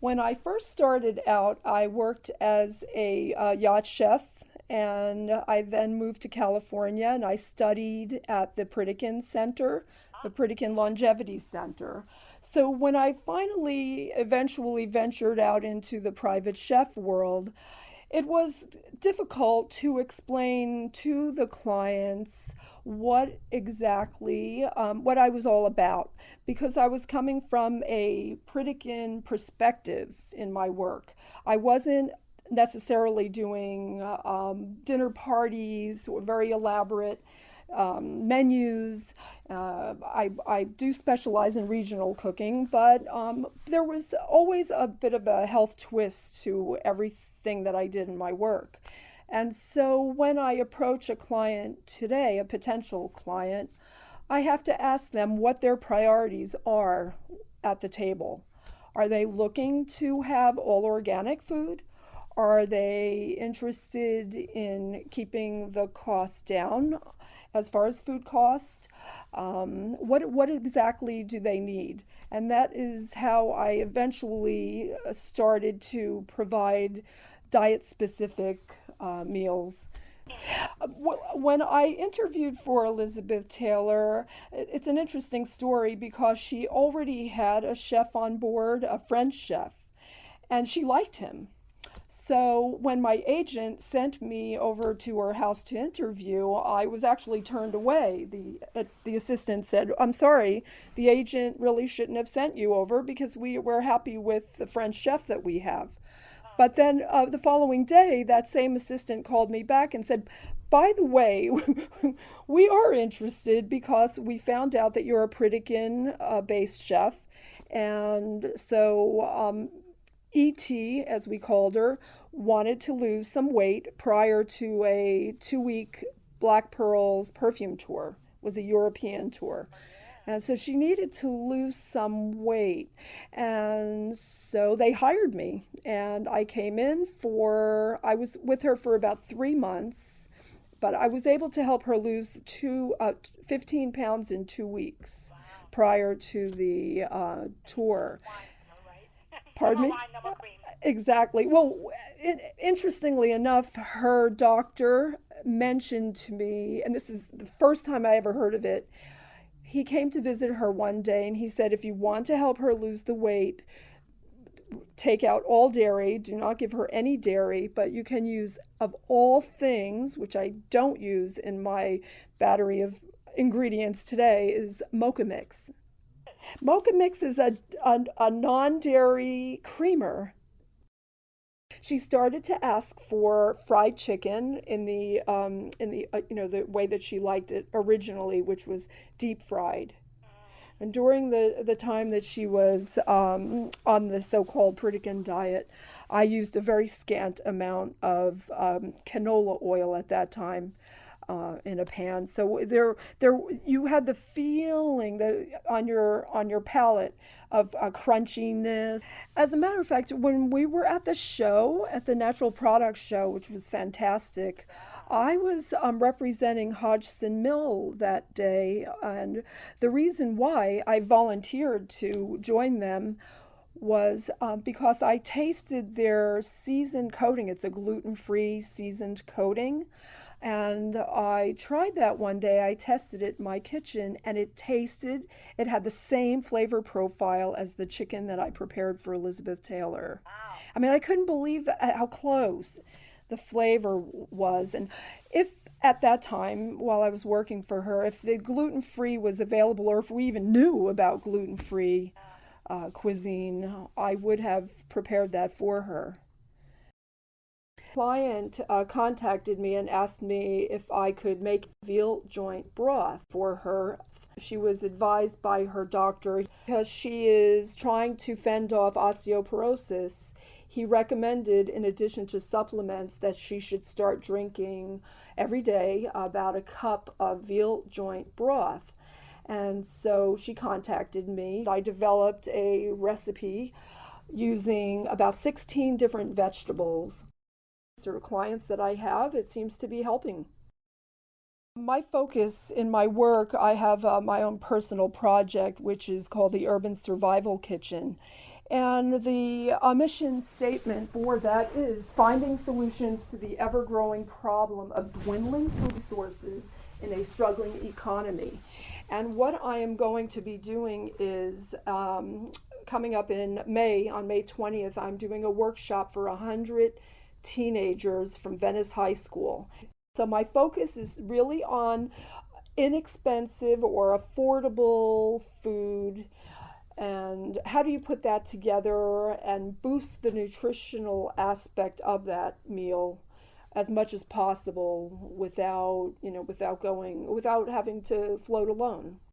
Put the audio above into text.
When I first started out, I worked as a yacht chef, and I then moved to California and I studied at the Pritikin Center, the Pritikin Longevity Center. So when I finally eventually ventured out into the private chef world, it was difficult to explain to the clients what exactly what I was all about because I was coming from a Pritikin perspective in my work. I wasn't necessarily doing dinner parties or very elaborate menus. I do specialize in regional cooking, but there was always a bit of a health twist to everything that I did in my work. And so when I approach a client today, a potential client, I have to ask them what their priorities are at the table. Are they looking to have all organic food? Are they interested in keeping the cost down as far as food cost? What exactly do they need? And that is how I eventually started to provide diet specific meals. When I interviewed for Elizabeth Taylor, it's an interesting story because she already had a chef on board, a French chef, and she liked him. So when my agent sent me over to her house to interview, I was actually turned away. The assistant said, "I'm sorry, the agent really shouldn't have sent you over because we're happy with the French chef that we have." But then the following day, that same assistant called me back and said, "By the way, we are interested because we found out that you're a Pritikin based chef. And so E.T., as we called her, wanted to lose some weight prior to a 2 week Black Pearls perfume tour. It was a European tour. And so she needed to lose some weight. And so they hired me. And I came in I was with her for about 3 months, but I was able to help her lose 15 pounds in 2 weeks prior to the tour. Pardon me? Exactly. Well, interestingly enough, her doctor mentioned to me, and this is the first time I ever heard of it. He came to visit her one day and he said, if you want to help her lose the weight, take out all dairy, do not give her any dairy, but you can use, of all things, which I don't use in my battery of ingredients today, is mocha mix. Mocha mix is a non-dairy creamer. She started to ask for fried chicken in the the way that she liked it originally, which was deep fried. And during the time that she was on the so-called Pritikin diet, I used a very scant amount of canola oil at that time in a pan. So there, you had the feeling that on your palate of crunchiness. As a matter of fact, when we were at the show, at the Natural Products Show, which was fantastic, I was representing Hodgson Mill that day, and the reason why I volunteered to join them was because I tasted their seasoned coating. It's a gluten-free seasoned coating. And I tried that one day. I tested it in my kitchen and it had the same flavor profile as the chicken that I prepared for Elizabeth Taylor. I mean, I couldn't believe how close the flavor was. And if at that time, while I was working for her, if the gluten free was available or if we even knew about gluten free cuisine, I would have prepared that for her. Client contacted me and asked me if I could make veal joint broth for her. She was advised by her doctor because she is trying to fend off osteoporosis. He recommended, in addition to supplements, that she should start drinking every day about a cup of veal joint broth. And so she contacted me. I developed a recipe using about 16 different vegetables. Sort of clients that I have, it seems to be helping. My focus in my work, I have my own personal project, which is called the Urban Survival Kitchen. And the mission statement for that is finding solutions to the ever growing problem of dwindling food resources in a struggling economy. And what I am going to be doing is coming up in May, on May 20th, I'm doing a workshop for 100 teenagers from Venice High School. So my focus is really on inexpensive or affordable food, and how do you put that together and boost the nutritional aspect of that meal as much as possible without, without having to float alone.